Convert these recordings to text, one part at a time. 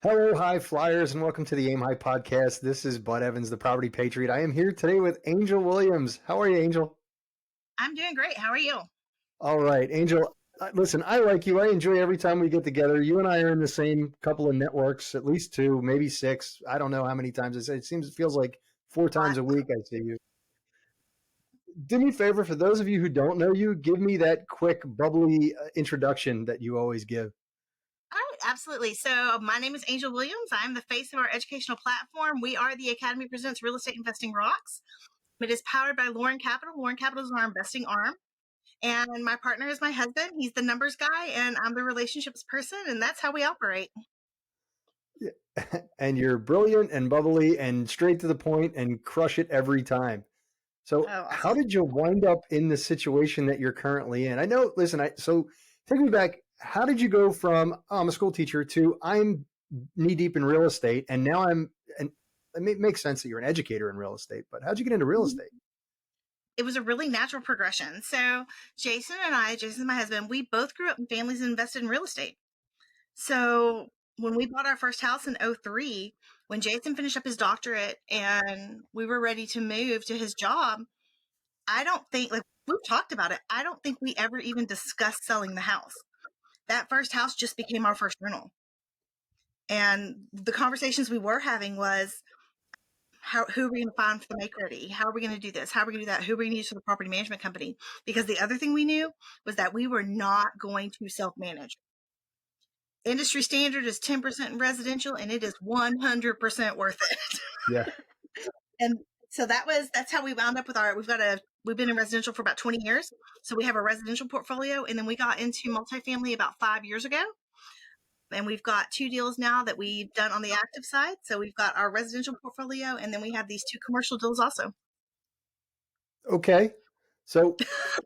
Hello, high flyers, and welcome to the Aim High podcast. This is Bud Evans, the Property Patriot. I am here today with Angel Williams. How are you, Angel? I'm doing great. How are you? All right, Angel. Listen, I like you. I enjoy every time we get together. You and I are in the same couple of networks, at least two, maybe six. I don't know how many times. It feels like four times a week I see you. Do me a favor, for those of you who don't know you, give me that quick, bubbly introduction that you always give. All right, absolutely. So my name is Angel Williams. I'm the face of our educational platform. We are the Academy Presents Real Estate Investing Rocks. It is powered by Lauren Capital. Lauren Capital is our investing arm. And my partner is my husband. He's the numbers guy, and I'm the relationships person, and that's how we operate. And you're brilliant and bubbly and straight to the point and crush it every time. So, Oh, how awesome. did you wind up in the situation that you're currently in? I know. Listen, so take me back. How did you go from I'm a school teacher to I'm knee deep in real estate, and now and it makes sense that you're an educator in real estate. But how'd you get into real estate? It was a really natural progression. So Jason is my husband, we both grew up in families that invested in real estate. So when we bought our first house in 2003, when Jason finished up his doctorate and we were ready to move to his job, I don't think, like, we've talked about it, I don't think we ever even discussed selling the house. That first house just became our first rental. And the conversations we were having was, who are we going to find for the make ready? How are we going to do this? How are we going to do that? Who are we going to use for the property management company? Because the other thing we knew was that we were not going to self-manage. Industry standard is 10% in residential, and it is 100% worth it. Yeah. And so that's how we wound up with we've been in residential for about 20 years. So we have a residential portfolio, and then we got into multifamily about 5 years ago. And we've got 2 deals now that we've done on the active side. So we've got our residential portfolio, and then we have these 2 commercial deals also. Okay. So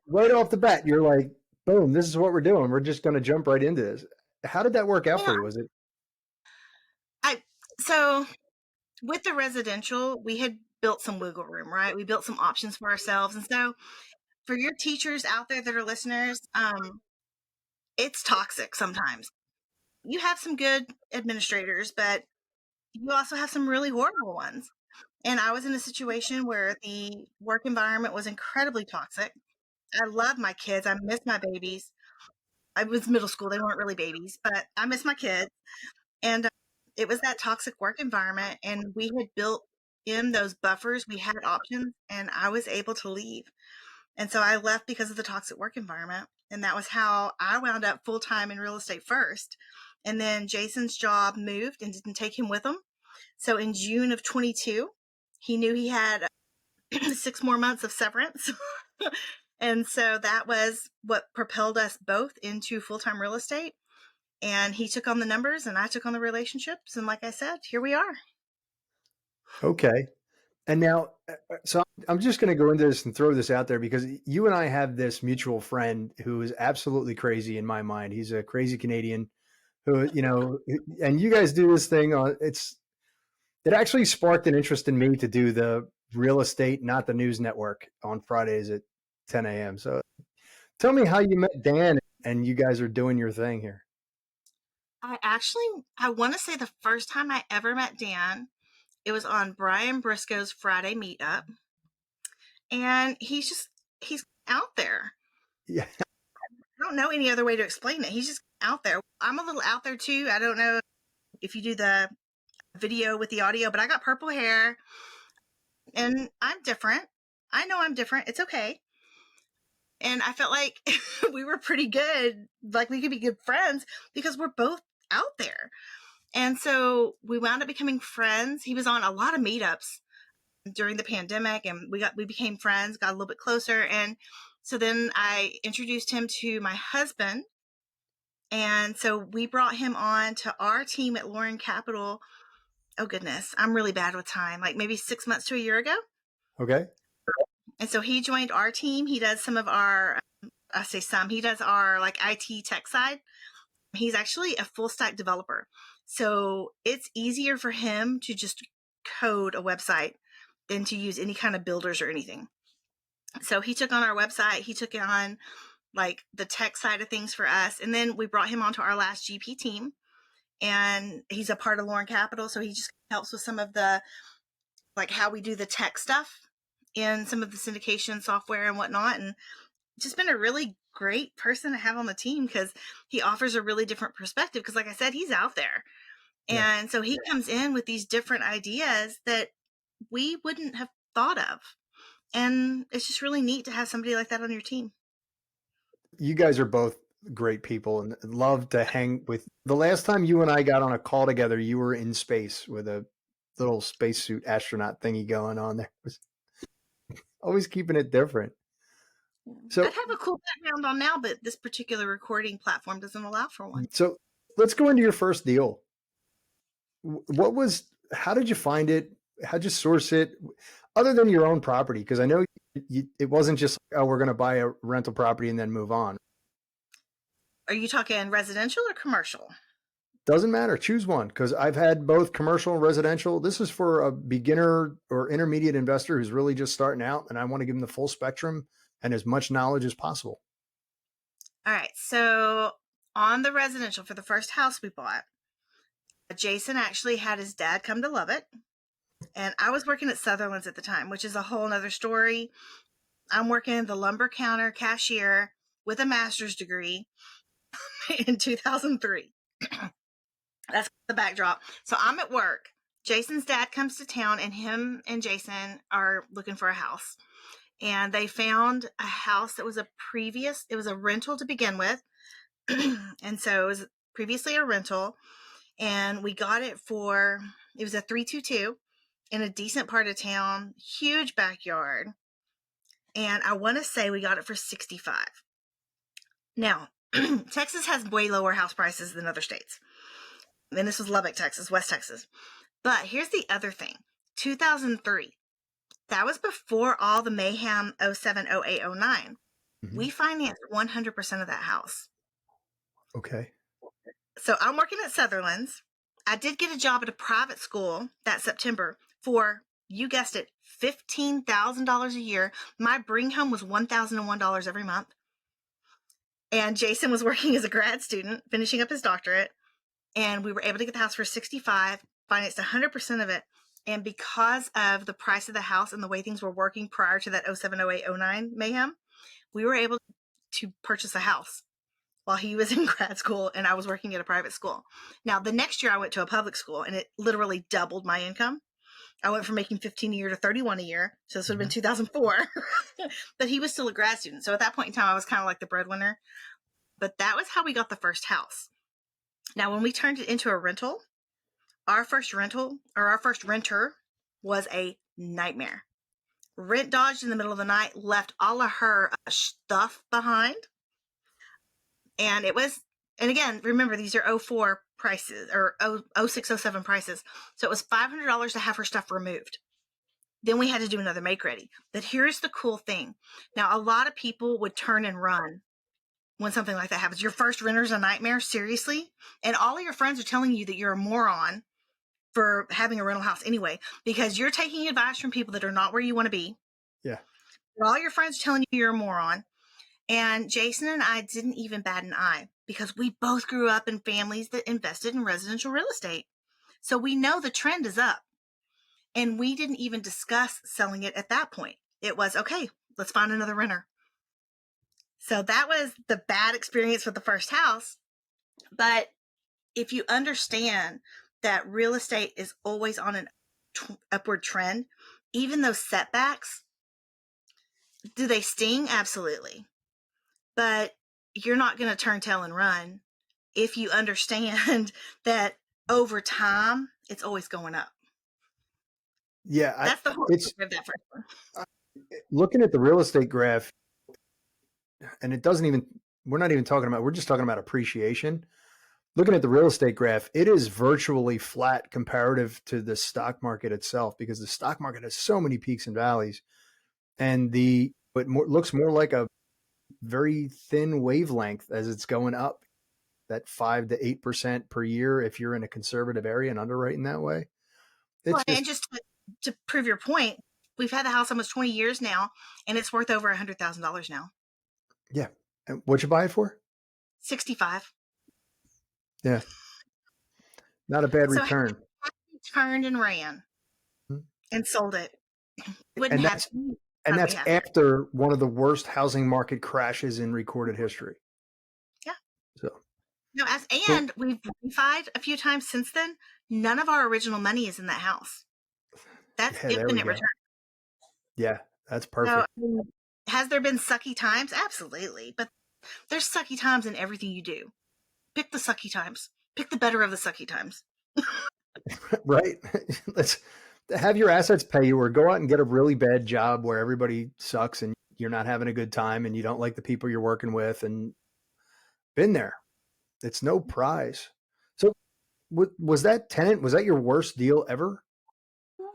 right off the bat, you're like, boom, this is what we're doing. We're just going to jump right into this. How did that work out for Yeah. you? Was it? So with the residential, we had built some wiggle room, right? We built some options for ourselves. And so for your teachers out there that are listeners, it's toxic sometimes. You have some good administrators, but you also have some really horrible ones. And I was in a situation where the work environment was incredibly toxic. I love my kids. I miss my babies. I was middle school. They weren't really babies, but I miss my kids. And it was that toxic work environment. And we had built in those buffers. We had options, and I was able to leave. And so I left because of the toxic work environment. And that was how I wound up full time in real estate first. And then Jason's job moved and didn't take him with him. So in June of 22, he knew he had 6 more months of severance. And so that was what propelled us both into full time real estate. And he took on the numbers and I took on the relationships. And like I said, here we are. Okay. And now, so I'm just going to go into this and throw this out there because you and I have this mutual friend who is absolutely crazy in my mind. He's a crazy Canadian who, and you guys do this thing on it actually sparked an interest in me to do the real estate, not the news network on Fridays at 10 a.m. So tell me how you met Dan and you guys are doing your thing here. I want to say the first time I ever met Dan, it was on Brian Briscoe's Friday meetup. And he's out there. Yeah. I don't know any other way to explain it. He's just out there. I'm a little out there too. I don't know if you do the video with the audio, but I got purple hair and I'm different. I know I'm different. It's okay. And I felt like we were pretty good. Like we could be good friends because we're both out there. And so we wound up becoming friends. He was on a lot of meetups during the pandemic and we became friends, got a little bit closer. And so then I introduced him to my husband. And so we brought him on to our team at Lauren Capital. Oh goodness, I'm really bad with time. Like maybe 6 months to a year ago. Okay. And so he joined our team. He does some of our, he does our like IT tech side. He's actually a full stack developer. So it's easier for him to just code a website than to use any kind of builders or anything. So he took on our website. He took on like the tech side of things for us. And then we brought him onto our last GP team. and he's a part of Lauren Capital. So he just helps with some of the, like how we do the tech stuff in some of the syndication software and whatnot. And just been a really great person to have on the team because he offers a really different perspective. Because like I said, he's out there. Yeah. And so he comes in with these different ideas that we wouldn't have thought of. And it's just really neat to have somebody like that on your team. You guys are both great people and love to hang with. The last time you and I got on a call together, you were in space with a little spacesuit astronaut thingy going on there. It was always keeping it different. So, I'd have a cool background on now, but this particular recording platform doesn't allow for one. so let's go into your first deal. How did you find it? How'd you source it? Other than your own property, because I know it wasn't just, oh, we're going to buy a rental property and then move on. Are you talking residential or commercial? Doesn't matter. Choose one, because I've had both commercial and residential. This is for a beginner or intermediate investor who's really just starting out, and I want to give them the full spectrum and as much knowledge as possible. All right. So on the residential for the first house we bought, Jason actually had his dad come to love it. And I was working at Sutherland's at the time, which is a whole nother story. I'm working the lumber counter cashier with a master's degree in 2003. That's the backdrop. So I'm at work. Jason's dad comes to town, and him and Jason are looking for a house. And they found a house that was it was a rental to begin with. And so it was previously a rental. And we got it it was a 322 in a decent part of town, huge backyard. And I want to say we got it for 65. Now, Texas has way lower house prices than other states. And this was Lubbock, Texas, West Texas. But here's the other thing. 2003. That was before all the mayhem 07, 08, 09. Mm-hmm. We financed 100% of that house. Okay. So I'm working at Sutherland's. I did get a job at a private school that September for, you guessed it, $15,000 a year. My bring home was $1,001 every month. And Jason was working as a grad student, finishing up his doctorate. And we were able to get the house for 65, financed 100% of it. And because of the price of the house and the way things were working prior to that 07, 08, 09 mayhem, we were able to purchase a house while he was in grad school and I was working at a private school. Now, the next year I went to a public school and it literally doubled my income. I went from making 15 a year to 31 a year. So this would have been 2004. But he was still a grad student. So at that point in time, I was kind of like the breadwinner. But that was how we got the first house. Now, when we turned it into a rental, our first renter was a nightmare. Rent dodged in the middle of the night, left all of her stuff behind. And again, remember, these are 04 prices or 06, 07 prices. So it was $500 to have her stuff removed. Then we had to do another make ready. But here's the cool thing. Now, a lot of people would turn and run when something like that happens. Your first renter's a nightmare, seriously? And all of your friends are telling you that you're a moron for having a rental house anyway, because you're taking advice from people that are not where you want to be. Yeah. All your friends are telling you you're a moron. And Jason and I didn't even bat an eye because we both grew up in families that invested in residential real estate. So we know the trend is up. And we didn't even discuss selling it at that point. It was, okay, let's find another renter. So that was the bad experience with the first house. But if you understand that real estate is always on an upward trend, even those setbacks, do they sting? Absolutely. But you're not going to turn tail and run if you understand that over time, it's always going up. Yeah. That's the whole of that first one. Looking at the real estate graph, and we're just talking about appreciation. Looking at the real estate graph, it is virtually flat comparative to the stock market itself, because the stock market has so many peaks and valleys, and looks more like a very thin wavelength as it's going up, that 5 to 8% per year if you're in a conservative area and underwriting that way. And just to prove your point, we've had the house almost 20 years now, and it's worth over $100,000 now. Yeah. And what'd you buy it for? 65. Yeah. Not a bad So return. he turned and ran Mhm. and sold it. Wouldn't And have that's and time we that's have. after one of the worst housing market crashes in recorded history. Yeah. So, No, so and we've refied a few times since then. None of our original money is in that house. That's yeah, there we infinite go. return. Yeah, that's So, perfect. has there been sucky times? Absolutely. But there's sucky times in everything you do. Pick the sucky times. Pick the better of the sucky times. Right? Let's have your assets pay you, or go out and get a really bad job where everybody sucks and you're not having a good time and you don't like the people you're working with, and been there. It's no prize. So was that tenant, was that your worst deal ever? I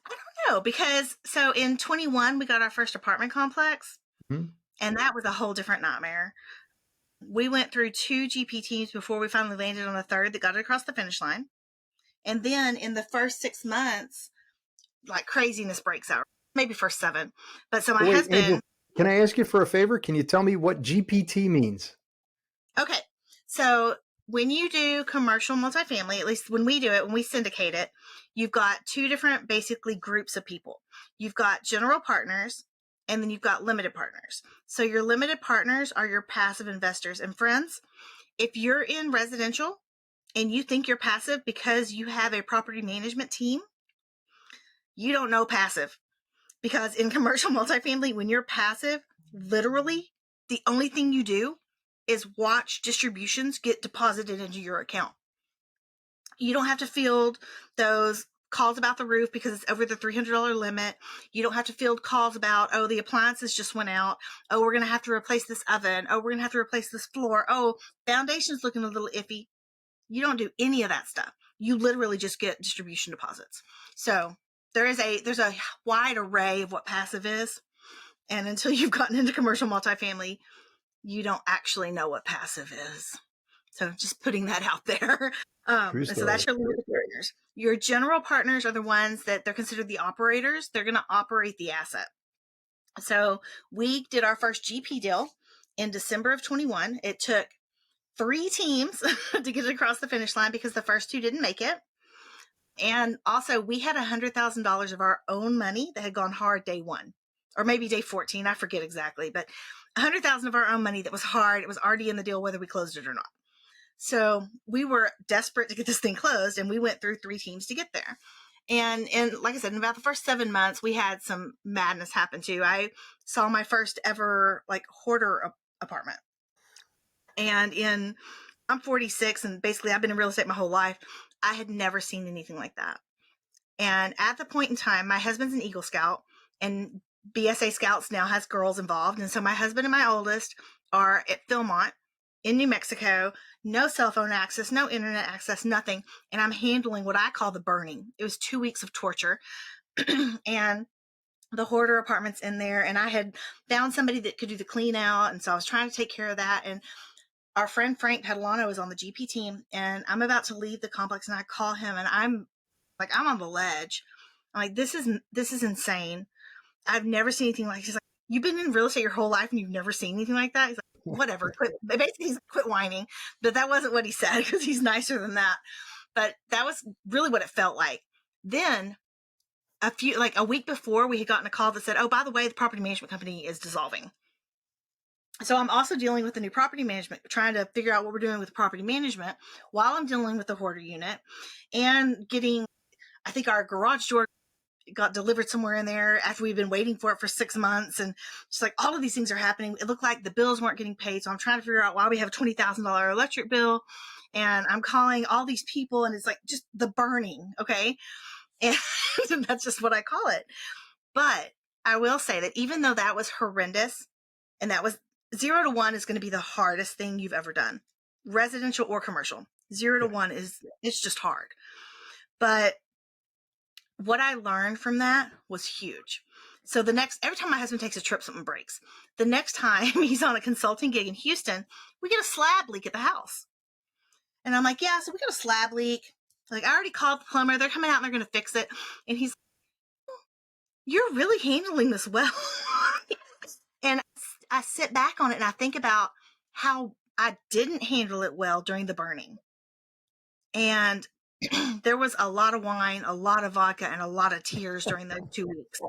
don't know, because so in 21 we got our first apartment complex, Hmm? and that was a whole different nightmare. We went through 2 GP teams before we finally landed on a third that got it across the finish line. And then in the first 6 months, like craziness breaks out. Maybe first 7. But so my Wait, Angel, husband, can I ask you for a favor? Can you tell me what GPT means? okay. So when you do commercial multifamily, at least when we do it, when we syndicate it, you've got 2 different basically groups of people. You've got general partners, and then you've got limited partners. So your limited partners are your passive investors. And friends, if you're in residential and you think you're passive because you have a property management team, you don't know passive. Because in commercial multifamily, when you're passive, literally the only thing you do is watch distributions get deposited into your account. You don't have to field those calls about the roof because it's over the $300 limit. You don't have to field calls about, oh, the appliances just went out. Oh, we're going to have to replace this oven. Oh, we're going to have to replace this floor. Oh, foundation's looking a little iffy. You don't do any of that stuff. You literally just get distribution deposits. So there's a wide array of what passive is. And until you've gotten into commercial multifamily, you don't actually know what passive is. So just putting that out there. True And so that's story. your limited partners. Your general partners are the ones that they're considered the operators. They're going to operate the asset. So we did our first GP deal in December of 21. It took 3 teams to get it across the finish line because the first 2 didn't make it. And also, we had $100,000 of our own money that had gone hard day 1, or maybe day 14. I forget exactly, but $100,000 of our own money that was hard. It was already in the deal, whether we closed it or not. So we were desperate to get this thing closed, and we went through 3 teams to get there. And like I said, in about the first 7 months, we had some madness happen too. I saw my first ever like hoarder apartment, and I'm 46, and basically I've been in real estate my whole life. I had never seen anything like that. And at the point in time, my husband's an Eagle Scout, and BSA Scouts now has girls involved. And so my husband and my oldest are at Philmont in New Mexico, no cell phone access, no internet access, nothing. And I'm handling what I call the burning. It was 2 weeks of torture. And the hoarder apartments in there. And I had found somebody that could do the clean out. And so I was trying to take care of that. And our friend Frank Catalano is on the GP team, and I'm about to leave the complex, and I call him, and I'm on the ledge. I'm like, this is insane. I've never seen anything like this. He's like, you've been in real estate your whole life and you've never seen anything like that? He's like, whatever, quit. Basically, he's quit whining. But that wasn't what he said, because he's nicer than that. But that was really what it felt like. Then a week before, we had gotten a call that said, oh, by the way, the property management company is dissolving. So I'm also dealing with the new property management, trying to figure out what we're doing with property management while I'm dealing with the hoarder unit and getting, I think our garage door got delivered somewhere in there after we've been waiting for it for 6 months. And just like all of these things are happening. It looked like the bills weren't getting paid. So I'm trying to figure out why we have a $20,000 electric bill. And I'm calling all these people, and it's like just the burning. Okay. And that's just what I call it. But I will say that even though that was horrendous, and that was 0 to 1 is going to be the hardest thing you've ever done, residential or commercial. 0 to Yeah. 1 it's just hard. But what I learned from that was huge. So every time my husband takes a trip, something breaks. The next time he's on a consulting gig in Houston, we get a slab leak at the house. And I'm like, yeah, so we got a slab leak. Like, I already called the plumber. They're coming out and they're going to fix it. And he's, you're really handling this well. And I sit back on it and I think about how I didn't handle it well during the burning. And There was a lot of wine, a lot of vodka, and a lot of tears during those 2 weeks.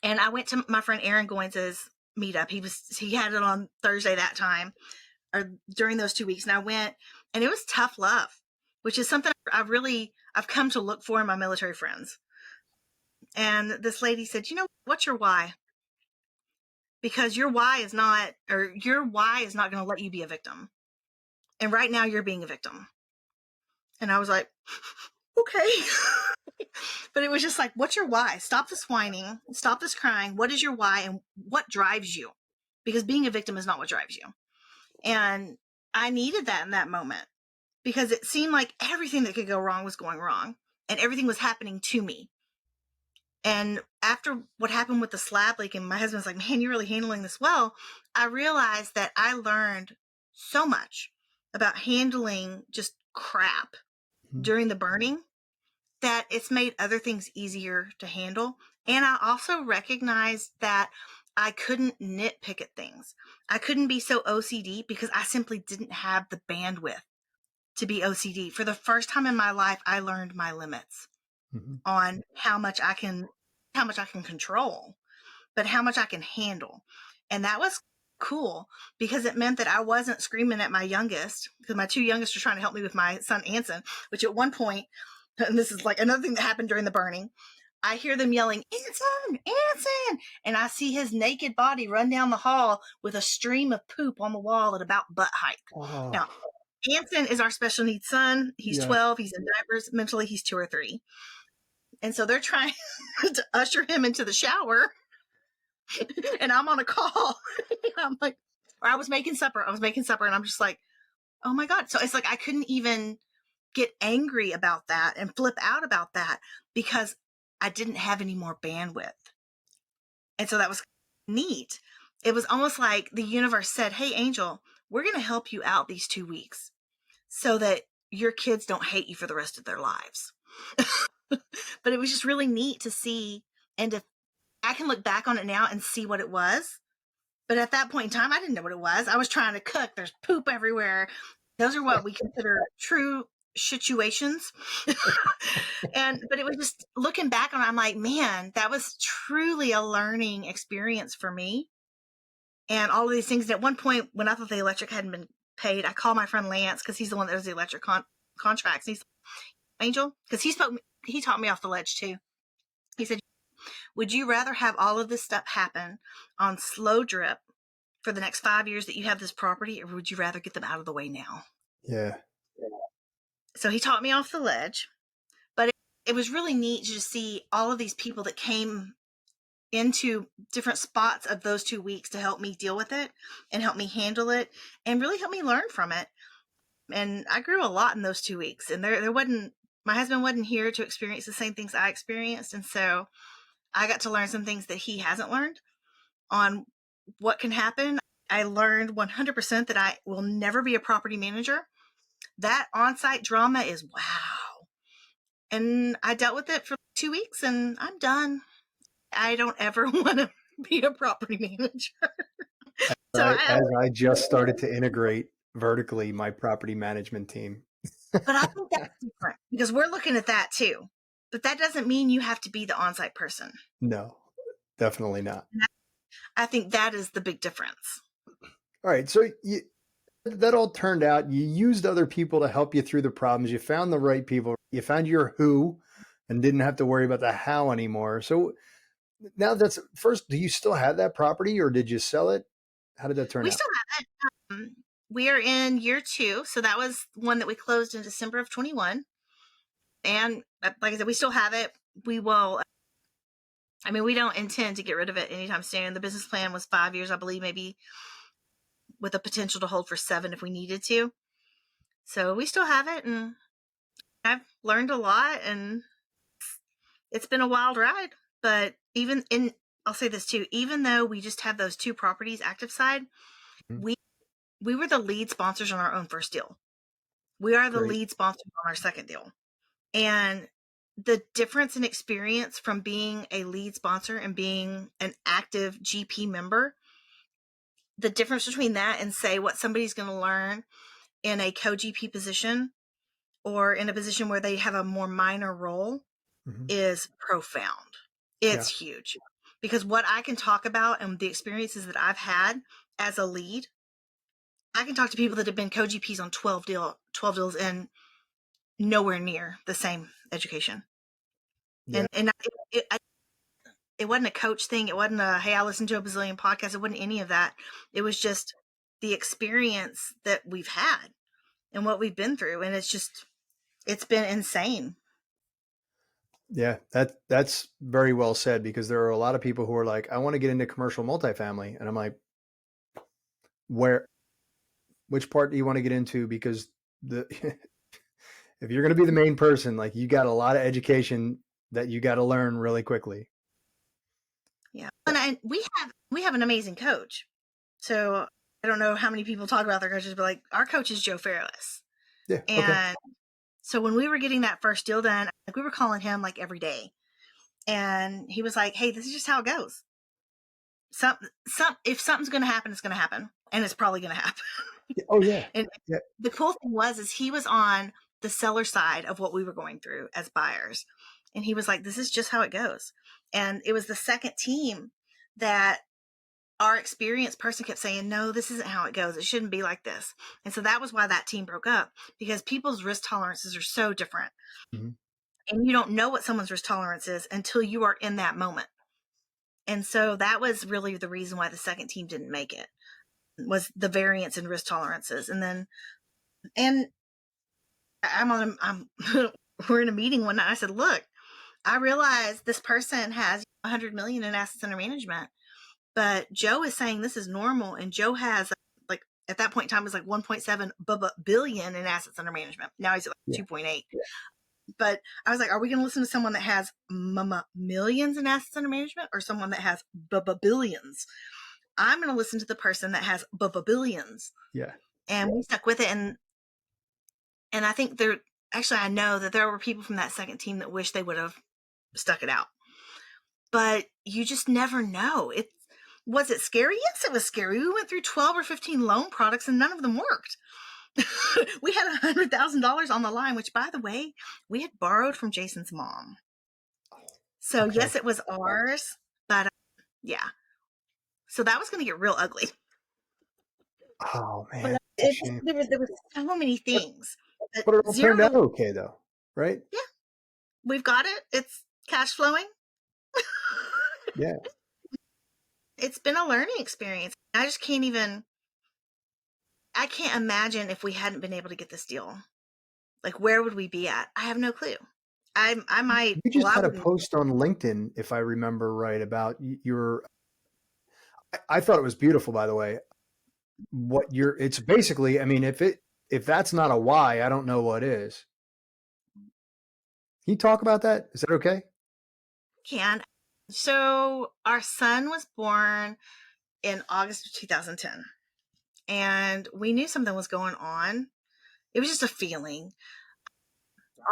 And I went to my friend Aaron Goins' meetup. He had it on Thursday that time, or during those 2 weeks. And I went, and it was tough love, which is something I've come to look for in my military friends. And this lady said, what's your why? Because your why is not going to let you be a victim. And right now you're being a victim. And I was like, okay. But it was just like, what's your why? Stop this whining. Stop this crying. What is your why and what drives you? Because being a victim is not what drives you. And I needed that in that moment because it seemed like everything that could go wrong was going wrong and everything was happening to me. And after what happened with the slab leak, and my husband's like, man, you're really handling this well, I realized that I learned so much about handling just crap during the burning that it's made other things easier to handle. And I also recognized that I couldn't nitpick at things. I couldn't be so OCD because I simply didn't have the bandwidth to be OCD. For the first time in my life, I learned my limits on how much I can control, but how much I can handle. And that was cool because it meant that I wasn't screaming at my youngest, because my two youngest were trying to help me with my son Anson, which at one point, and this is like another thing that happened during the burning, I hear them yelling, Anson, Anson, and I see his naked body run down the hall with a stream of poop on the wall at about butt height. Oh, Now, Anson is our special needs son. He's 12. He's in diapers. Mentally, he's 2 or 3. And so they're trying to usher him into the shower. And I'm on a call. I'm like, or I was making supper. And I'm just like, oh my God. So it's like I couldn't even get angry about that and flip out about that because I didn't have any more bandwidth. And so that was neat. It was almost like the universe said, hey, Angel, we're going to help you out these 2 weeks so that your kids don't hate you for the rest of their lives. But it was just really neat to see, and I can look back on it now and see what it was. But at that point in time, I didn't know what it was. I was trying to cook. There's poop everywhere. Those are what we consider true situations. But it was just looking back on it, I'm like, man, that was truly a learning experience for me. And all of these things. And at one point, when I thought the electric hadn't been paid, I called my friend Lance because he's the one that does the electric contracts. And he's like, Angel, because he taught me off the ledge too. He said, would you rather have all of this stuff happen on slow drip for the next 5 years that you have this property, or would you rather get them out of the way now? yeah. So he taught me off the ledge, but it was really neat to just see all of these people that came into different spots of those 2 weeks to help me deal with it and help me handle it and really help me learn from it. And I grew a lot in those 2 weeks, and my husband wasn't here to experience the same things I experienced. And so I got to learn some things that he hasn't learned on what can happen. I learned 100% that I will never be a property manager. That on-site drama is wow. And I dealt with it for 2 weeks and I'm done. I don't ever want to be a property manager. As I just started to integrate vertically my property management team. But I think that's different because we're looking at that too. But that doesn't mean you have to be the on-site person. No, definitely not. I think that is the big difference. All right. So that all turned out. You used other people to help you through the problems. You found the right people. You found your who and didn't have to worry about the how anymore. So now do you still have that property or did you sell it? How did that turn out? We still have it. We are in year 2. So that was one that we closed in December of 21. And like I said, we still have it. We will. We don't intend to get rid of it anytime soon. The business plan was 5 years, I believe, maybe with a potential to hold for 7 if we needed to. So we still have it, and I've learned a lot, and it's been a wild ride. But I'll say this too, even though we just have those 2 properties active side, we were the lead sponsors on our own first deal. We are the lead sponsors on our second deal. And the difference in experience from being a lead sponsor and being an active GP member, the difference between that and say what somebody's going to learn in a co-GP position or in a position where they have a more minor role Mhm. is profound. Yeah. It's huge because what I can talk about and the experiences that I've had as a lead, I can talk to people that have been co-GPs on 12 deals and nowhere near the same education. Yeah. And it wasn't a coach thing. It wasn't a, hey, I listened to a bazillion podcasts. It wasn't any of that. It was just the experience that we've had and what we've been through. And it's been insane. Yeah, that's very well said, because there are a lot of people who are like, I want to get into commercial multifamily. And I'm like, which part do you want to get into? Because the if you're going to be the main person, like, you got a lot of education that you got to learn really quickly. Yeah. And we have an amazing coach. So I don't know how many people talk about their coaches, but like our coach is Joe Fairless. Yeah. Okay. And so when we were getting that first deal done, like we were calling him like every day. And he was like, hey, this is just how it goes. If something's going to happen, it's going to happen. And it's probably going to happen. Oh yeah. And Yeah. the cool thing is he was on the seller side of what we were going through as buyers. And he was like, this is just how it goes. And it was the second team that our experienced person kept saying, no, this isn't how it goes. It shouldn't be like this. And so that was why that team broke up, because people's risk tolerances are so different. Mm-hmm. And you don't know what someone's risk tolerance is until you are in that moment. And so that was really the reason why the second team didn't make it, was the variance in risk tolerances. And we're in a meeting one night. I said, look, I realize this person has 100 million in assets under management, but Joe is saying this is normal. And Joe has, like, at that point in time, it was like 1.7 billion in assets under management. Now he's at like 2.8. Yeah. But I was like, are we going to listen to someone that has millions in assets under management or someone that has billions? I'm going to listen to the person that has billions. Yeah. And we stuck with it. And I think I know that there were people from that second team that wish they would have stuck it out. But you just never know. Was it scary? Yes, it was scary. We went through 12 or 15 loan products and none of them worked. We had $100,000 on the line, which, by the way, we had borrowed from Jason's mom. So Okay. yes, it was ours, but yeah. So that was going to get real ugly. Oh man, There were so many things. but it all turned out okay, though, right? Yeah, we've got it. It's cash flowing. Yeah. It's been a learning experience. I just can't imagine if we hadn't been able to get this deal. Like, where would we be at? I have no clue. I might. You just had a post on LinkedIn, if I remember right, about your. I thought it was beautiful, by the way. It's basically, I mean, if that's not a why, I don't know what is. Can you talk about that? Is that okay? Can. So our son was born in August of 2010, and we knew something was going on. It was just a feeling.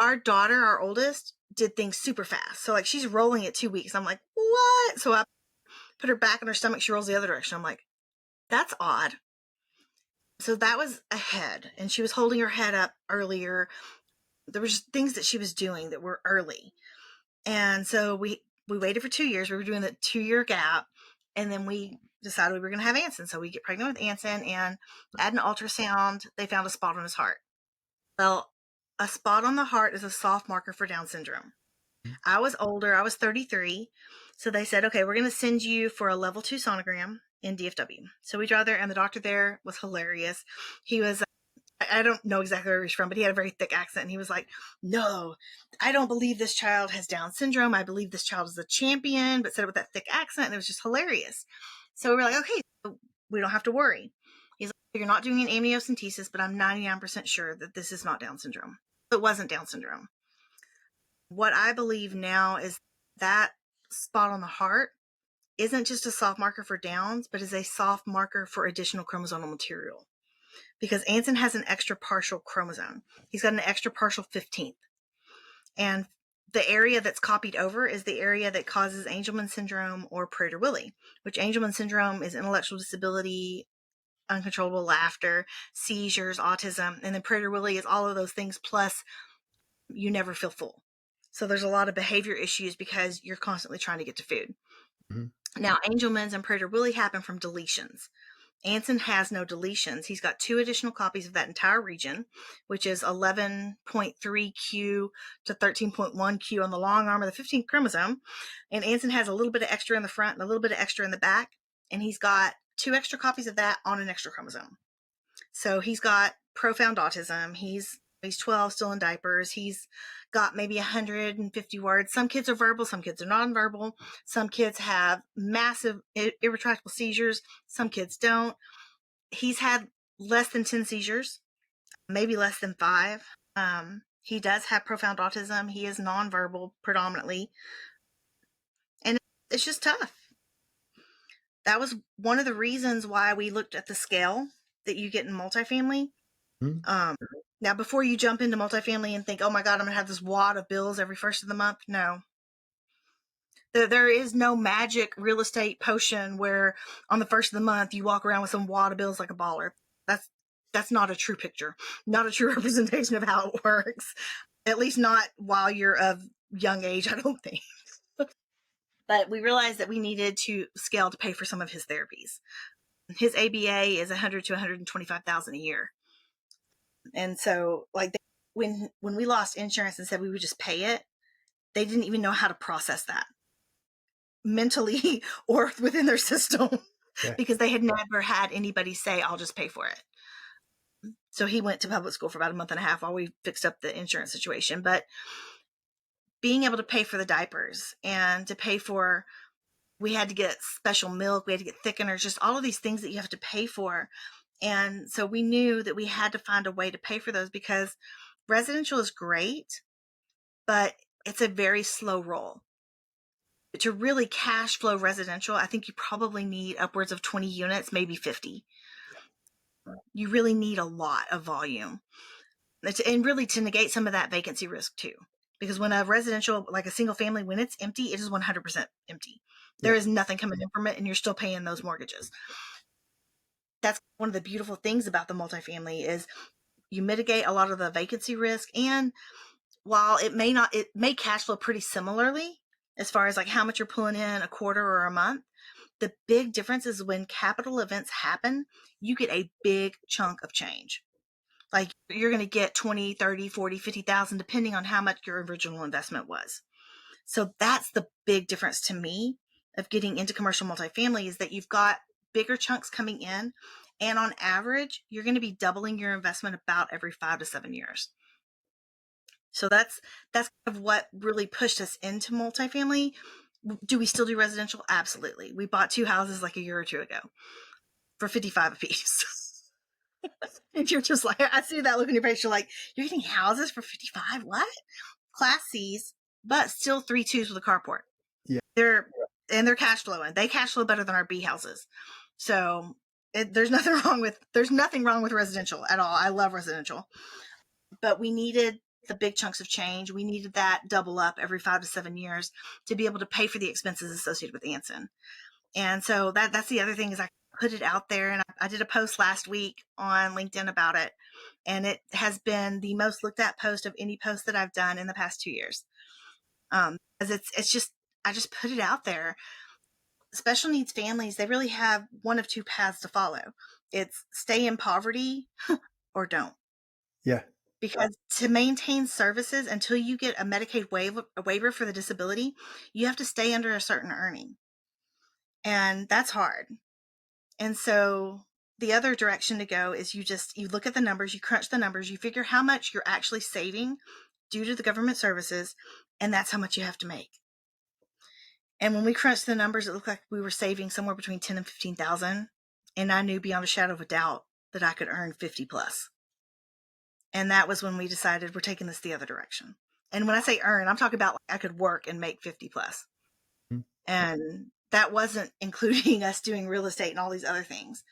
Our daughter, our oldest, did things super fast. So like she's rolling at 2 weeks. I'm like, what? So I put her back in her stomach. She rolls the other direction. I'm like, that's odd. So that was ahead, and she was holding her head up earlier. There were just things that she was doing that were early. And so we waited for 2 years. We were doing the 2-year gap. And then we decided we were going to have Anson. So we get pregnant with Anson, and at an ultrasound, they found a spot on his heart. Well, a spot on the heart is a soft marker for Down syndrome. I was older. I was 33. So they said, okay, we're going to send you for a level 2 sonogram in DFW. So we drive there, and the doctor there was hilarious. He was, I don't know exactly where he's from, but he had a very thick accent. And he was like, no, I don't believe this child has Down syndrome. I believe this child is a champion, but said it with that thick accent. And it was just hilarious. So we were like, okay, so we don't have to worry. He's like, you're not doing an amniocentesis, but I'm 99% sure that this is not Down syndrome. It wasn't Down syndrome. What I believe now is that spot on the heart isn't just a soft marker for Downs, but is a soft marker for additional chromosomal material. Because Anson has an extra partial chromosome. He's got an extra partial 15th. And the area that's copied over is the area that causes Angelman syndrome or Prader-Willi, which Angelman syndrome is intellectual disability uncontrollable laughter, seizures, autism, and then Prader Willi is all of those things plus you never feel full. So there's a lot of behavior issues because you're constantly trying to get to food. Mm-hmm. Now, Angelman's and Prader Willi happen from deletions. Anson has no deletions. He's got 2 additional copies of that entire region, which is 11.3q to 13.1q on the long arm of the 15th chromosome. And Anson has a little bit of extra in the front and a little bit of extra in the back. And he's got 2 extra copies of that on an extra chromosome. So he's got profound autism. He's 12, still in diapers. He's got maybe 150 words. Some kids are verbal, some kids are nonverbal. Some kids have massive irretractable seizures. Some kids don't. He's had less than 10 seizures, maybe less than 5. He does have profound autism. He is nonverbal predominantly. And it's just tough. That was one of the reasons why we looked at the scale that you get in multifamily. Mm-hmm. Now, before you jump into multifamily and think, oh my God, I'm going to have this wad of bills every first of the month. No. There is no magic real estate potion where on the first of the month you walk around with some wad of bills like a baller. That's not a true picture, not a true representation of how it works. At least not while you're of young age, I don't think. But we realized that we needed to scale to pay for some of his therapies. His ABA is 100 to 125,000 a year. And so like when we lost insurance and said we would just pay it, they didn't even know how to process that mentally or within their system because they had never had anybody say, I'll just pay for it. So he went to public school for about a month and a half while we fixed up the insurance situation. But being able to pay for the diapers and to pay for, we had to get special milk, we had to get thickeners, just all of these things that you have to pay for. And so we knew that we had to find a way to pay for those because residential is great, but it's a very slow roll. To really cash flow residential, I think you probably need upwards of 20 units, maybe 50. You really need a lot of volume. And really to negate some of that vacancy risk too. Because when a residential, like a single family, when it's empty, it is 100% empty. There is nothing coming in from it and you're still paying those mortgages. That's one of the beautiful things about the multifamily is you mitigate a lot of the vacancy risk. And while it may cash flow pretty similarly as far as like how much you're pulling in a quarter or a month, the big difference is when capital events happen, you get a big chunk of change. Like you're going to get 20, 30, 40, 50,000, depending on how much your original investment was. So that's the big difference to me of getting into commercial multifamily is that you've got bigger chunks coming in. And on average, you're going to be doubling your investment about every 5 to 7 years. So that's kind of what really pushed us into multifamily. Do we still do residential? Absolutely. We bought 2 houses like a year or 2 ago for 55 apiece. And you're just like, I see that look in your face. You're like, you're getting houses for 55? What? Class C's, but still 3 2s with a carport. Yeah. They're cash flowing. They cash flow better than our B houses. So there's nothing wrong with residential at all. I love residential, but we needed the big chunks of change. We needed that double up every 5 to 7 years to be able to pay for the expenses associated with Anson. And so that's the other thing is I put it out there, and I did a post last week on LinkedIn about it, and it has been the most looked at post of any post that I've done in the past 2 years. As it's just, I just put it out there. Special needs families, they really have one of 2 paths to follow. It's stay in poverty or don't. Yeah. Because to maintain services until you get a Medicaid waiver for the disability, you have to stay under a certain earning. And that's hard. And so the other direction to go is you look at the numbers, you crunch the numbers, you figure how much you're actually saving due to the government services, and that's how much you have to make. And when we crunched the numbers, it looked like we were saving somewhere between 10 and 15,000. And I knew beyond a shadow of a doubt that I could earn 50 plus. And that was when we decided we're taking this the other direction. And when I say earn, I'm talking about like I could work and make 50 plus. Mm-hmm. And that wasn't including us doing real estate and all these other things.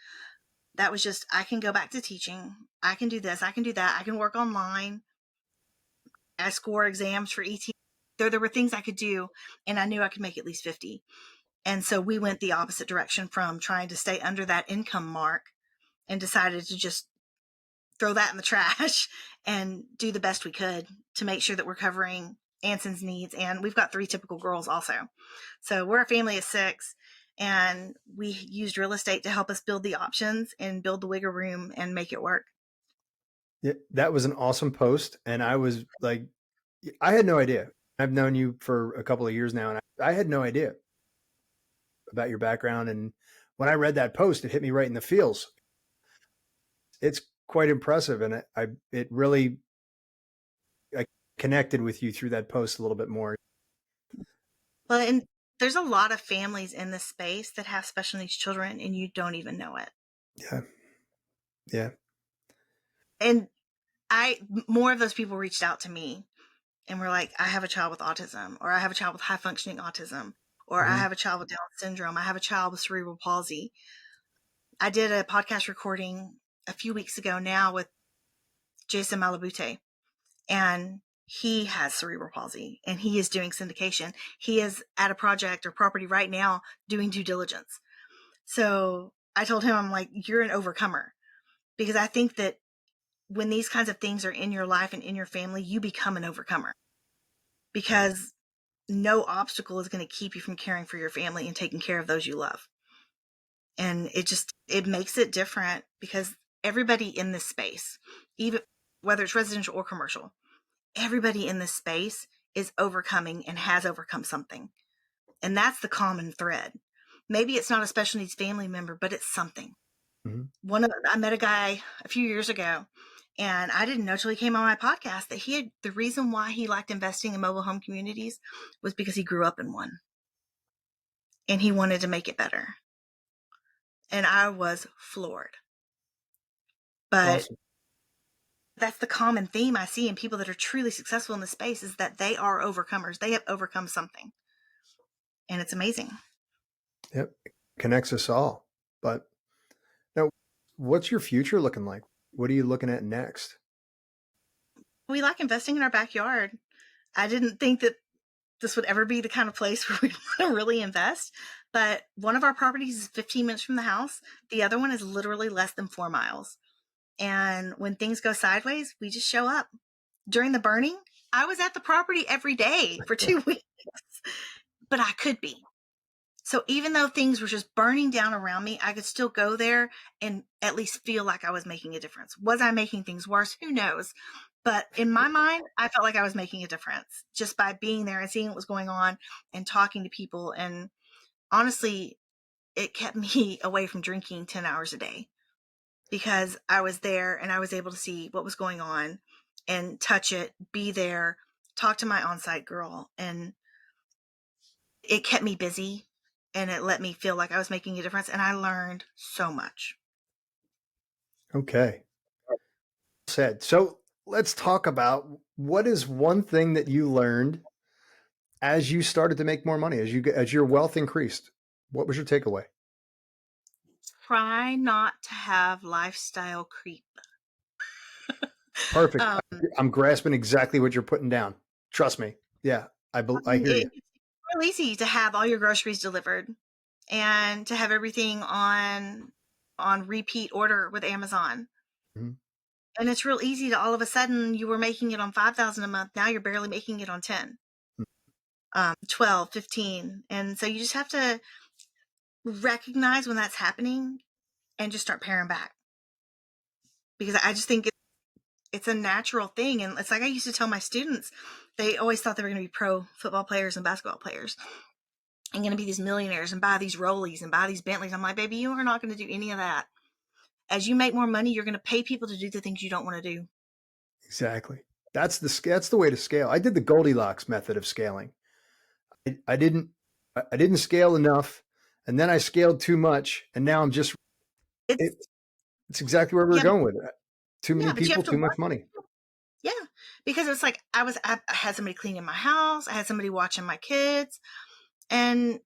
That was just, I can go back to teaching. I can do this. I can do that. I can work online. I score exams for ET. There were things I could do, and I knew I could make at least 50. And so we went the opposite direction from trying to stay under that income mark and decided to just throw that in the trash and do the best we could to make sure that we're covering Anson's needs. And we've got 3 typical girls also. So we're a family of 6, and we used real estate to help us build the options and build the wiggle room and make it work. Yeah, that was an awesome post. And I was like, I had no idea. I've known you for a couple of years now, and I had no idea about your background. And when I read that post, it hit me right in the feels. It's quite impressive. And it really, I connected with you through that post a little bit more. Well, and there's a lot of families in this space that have special needs children, and you don't even know it. Yeah. Yeah. And more of those people reached out to me and were like, I have a child with autism, or I have a child with high functioning autism, or I have a child with Down syndrome. I have a child with cerebral palsy. I did a podcast recording a few weeks ago now with Jason Malabute, and he has cerebral palsy, and he is doing syndication. He is at a project or property right now doing due diligence. So I told him, I'm like, you're an overcomer, because I think that when these kinds of things are in your life and in your family, you become an overcomer, because no obstacle is going to keep you from caring for your family and taking care of those you love. And it makes it different, because everybody in this space, even whether it's residential or commercial, everybody in this space is overcoming and has overcome something. And that's the common thread. Maybe it's not a special needs family member, but it's something. I met a guy a few years ago, and I didn't know till he came on my podcast that the reason why he liked investing in mobile home communities was because he grew up in one, and he wanted to make it better. And I was floored. But Awesome. that's the common theme I see in people that are truly successful in the space, is that they are overcomers. They have overcome something. And it's amazing. Yep. It connects us all. But now, what's your future looking like? What are you looking at next? We like investing in our backyard. I didn't think that this would ever be the kind of place where we want to really invest. But one of our properties is 15 minutes from the house. The other one is literally less than 4 miles. And when things go sideways, we just show up. During the burning, I was at the property every day for 2 weeks, but I could be. So even though things were just burning down around me, I could still go there and at least feel like I was making a difference. Was I making things worse? Who knows? But in my mind, I felt like I was making a difference just by being there and seeing what was going on and talking to people. And honestly, it kept me away from drinking 10 hours a day, because I was there and I was able to see what was going on and touch it, be there, talk to my on-site girl. And it kept me busy, and it let me feel like I was making a difference. And I learned so much. Okay. Said. So let's talk about, what is one thing that you learned as you started to make more money, as your wealth increased? What was your takeaway? Try not to have lifestyle creep. Perfect. I'm grasping exactly what you're putting down. Trust me. Yeah, I hear you. It's real easy to have all your groceries delivered and to have everything on repeat order with Amazon. Mhm. And it's real easy to all of a sudden, you were making it on 5,000 a month. Now you're barely making it on 10, 12, 15. And so you just have to recognize when that's happening and just start paring back. Because I just think it's a natural thing. And it's like I used to tell my students, they always thought they were going to be pro football players and basketball players and going to be these millionaires and buy these Rollies and buy these Bentleys. I'm like, baby, you are not going to do any of that. As you make more money, you're going to pay people to do the things you don't want to do. Exactly. That's the way to scale. I did the Goldilocks method of scaling. I didn't scale enough, and then I scaled too much, and now I'm just. It's exactly where we're going with it. Too many people, too much money. Yeah, because it's like I had somebody cleaning my house, I had somebody watching my kids, and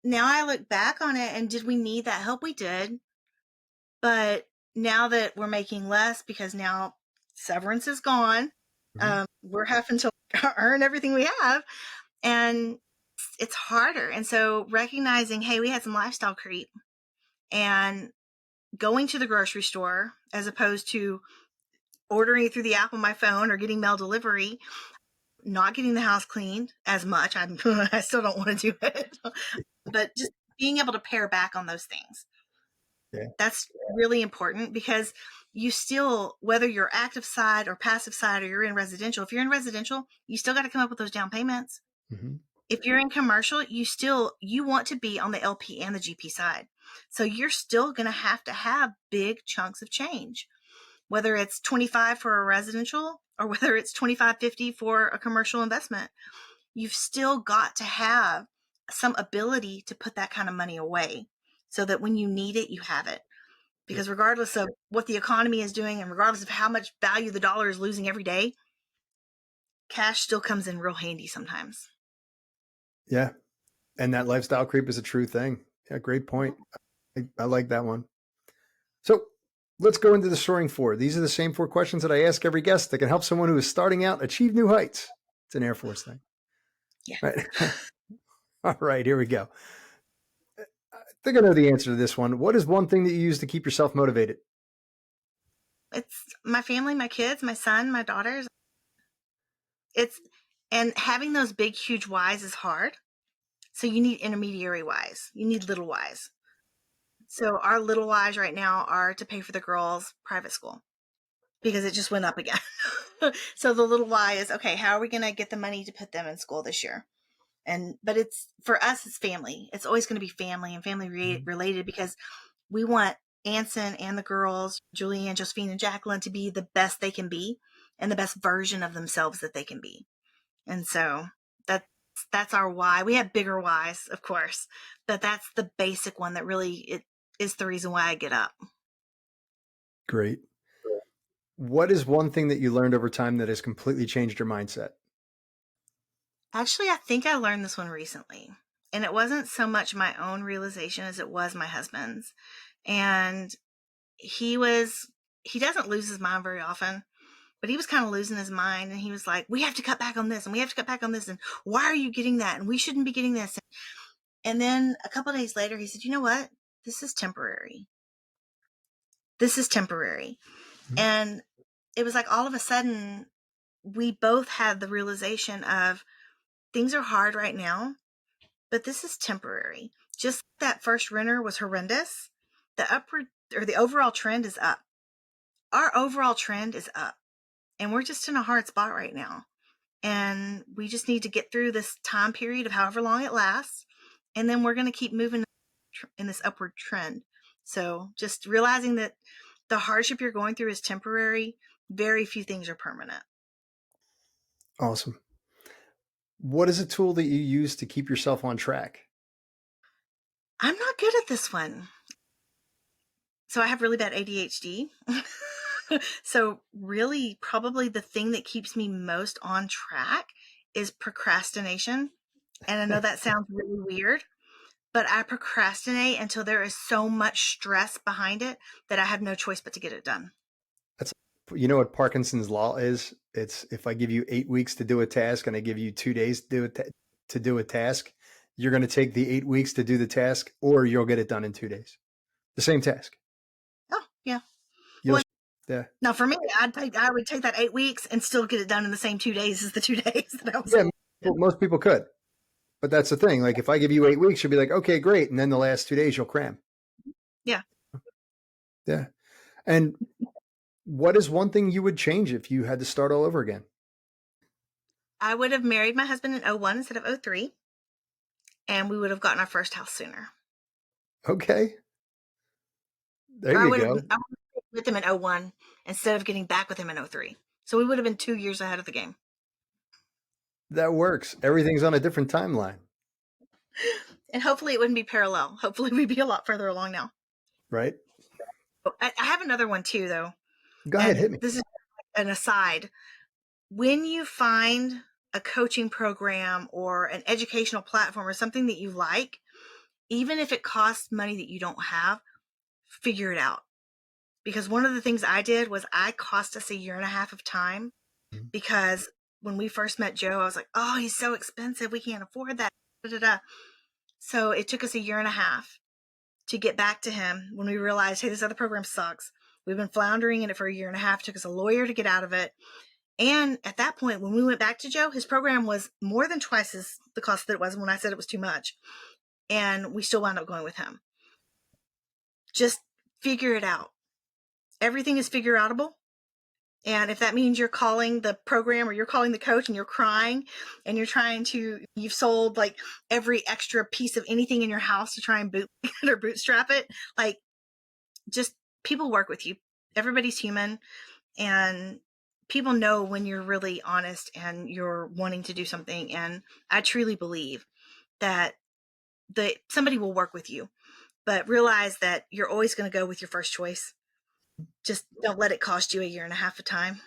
now I look back on it, and did we need that help? We did. But now that we're making less, because now severance is gone, we're having to earn everything we have, and it's harder. And so recognizing, hey, we had some lifestyle creep, and going to the grocery store as opposed to ordering it through the app on my phone or getting mail delivery, not getting the house cleaned as much. I still don't want to do it, but just being able to pare back on those things. Yeah. That's really important because you still, whether you're active side or passive side, or you're in residential, if you're in residential, you still got to come up with those down payments. Mm-hmm. If you're in commercial, you want to be on the LP and the GP side. So you're still going to have big chunks of change, whether it's 25 for a residential or whether it's 25.50 for a commercial investment. You've still got to have some ability to put that kind of money away so that when you need it, you have it. Because regardless of what the economy is doing and regardless of how much value the dollar is losing every day, cash still comes in real handy sometimes. Yeah. And that lifestyle creep is a true thing. Yeah, great point. I like that one. So let's go into the soaring four. These are the same four questions that I ask every guest that can help someone who is starting out achieve new heights. It's an Air Force thing. Yeah. Right. All right, here we go. I think I know the answer to this one. What is one thing that you use to keep yourself motivated? It's my family, my kids, my son, my daughters. And having those big, huge whys is hard. So you need intermediary whys. You need little whys. So our little whys right now are to pay for the girls' private school because it just went up again. So the little why is, okay, how are we going to get the money to put them in school this year? But it's, for us, it's family. It's always going to be family and family related because we want Anson and the girls, Julianne, Josephine, and Jacqueline, to be the best they can be and the best version of themselves that they can be. And so that's our why. We have bigger whys, of course, but that's the basic one that really it is the reason why I get up. Great. What is one thing that you learned over time that has completely changed your mindset? Actually, I think I learned this one recently, and it wasn't so much my own realization as it was my husband's. And he doesn't lose his mind very often, but he was kind of losing his mind, and he was like, we have to cut back on this, and we have to cut back on this, and why are you getting that? And we shouldn't be getting this. And then a couple of days later, he said, you know what? This is temporary. This is temporary. Mm-hmm. And it was like all of a sudden, we both had the realization of things are hard right now, but this is temporary. Just that first renter was horrendous. The overall trend is up. Our overall trend is up, and we're just in a hard spot right now. And we just need to get through this time period of however long it lasts. And then we're going to keep moving in this upward trend. So just realizing that the hardship you're going through is temporary. Very few things are permanent. Awesome. What is a tool that you use to keep yourself on track? I'm not good at this one. So I have really bad ADHD. So really probably the thing that keeps me most on track is procrastination. And I know that sounds really weird, but I procrastinate until there is so much stress behind it that I have no choice but to get it done. You know what Parkinson's law is? It's if I give you 8 weeks to do a task and I give you 2 days to do a task, you're going to take the 8 weeks to do the task, or you'll get it done in 2 days. The same task. Oh, yeah. Yeah. Now, for me, I would take that 8 weeks and still get it done in the same 2 days as the 2 days that I was. Yeah, most people could. But that's the thing. Like if I give you 8 weeks, you'll be like, okay, great. And then the last 2 days you'll cram. Yeah. Yeah. And what is one thing you would change if you had to start all over again? I would have married my husband in 2001 instead of 2003. And we would have gotten our first house sooner. Okay. There you go. I would have with him in 2001 instead of getting back with him in 2003. So we would have been 2 years ahead of the game. That works. Everything's on a different timeline. And hopefully it wouldn't be parallel. Hopefully we'd be a lot further along now. Right. I have another one too, though. Go ahead, hit me. This is an aside. When you find a coaching program or an educational platform or something that you like, even if it costs money that you don't have, figure it out. Because one of the things I did was I cost us 1.5 years of time because when we first met Joe, I was like, oh, he's so expensive. We can't afford that. Da, da, da. So it took us 1.5 years to get back to him when we realized, hey, this other program sucks. We've been floundering in it for a year and a half. It took us a lawyer to get out of it. And at that point, when we went back to Joe, his program was more than twice as the cost that it was when I said it was too much. And we still wound up going with him. Just figure it out. Everything is figure outable. And if that means you're calling the program or you're calling the coach and you're crying and you've sold like every extra piece of anything in your house to try and bootstrap it, like, just people work with you. Everybody's human, and people know when you're really honest and you're wanting to do something. And I truly believe that somebody will work with you, but realize that you're always going to go with your first choice. Just don't let it cost you a year and a half of time.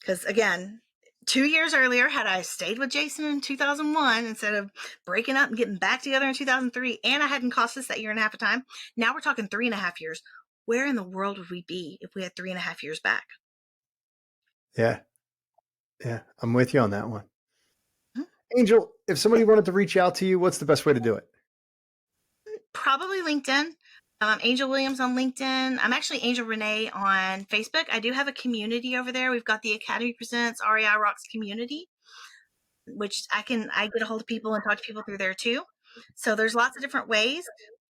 Because again, 2 years earlier, had I stayed with Jason in 2001 instead of breaking up and getting back together in 2003, and I hadn't cost us that year and a half of time, now we're talking 3.5 years. Where in the world would we be if we had 3.5 years back? Yeah. Yeah. I'm with you on that one. Mm-hmm. Angel, if somebody wanted to reach out to you, what's the best way to do it? Probably LinkedIn. Angel Williams on LinkedIn. I'm actually Angel Renee on Facebook. I do have a community over there. We've got the Academy Presents REI Rocks community, which I get a hold of people and talk to people through there too. So there's lots of different ways.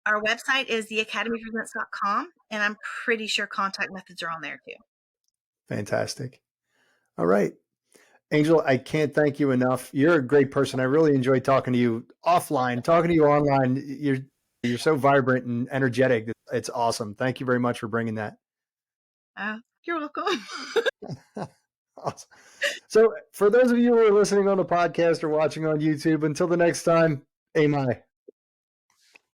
Our website is theacademypresents.com, and I'm pretty sure contact methods are on there too. Fantastic. All right. Angel, I can't thank you enough. You're a great person. I really enjoyed talking to you offline, talking to you online. You're so vibrant and energetic. It's awesome. Thank you very much for bringing that. You're welcome. Awesome. So for those of you who are listening on the podcast or watching on YouTube, until the next time, amen.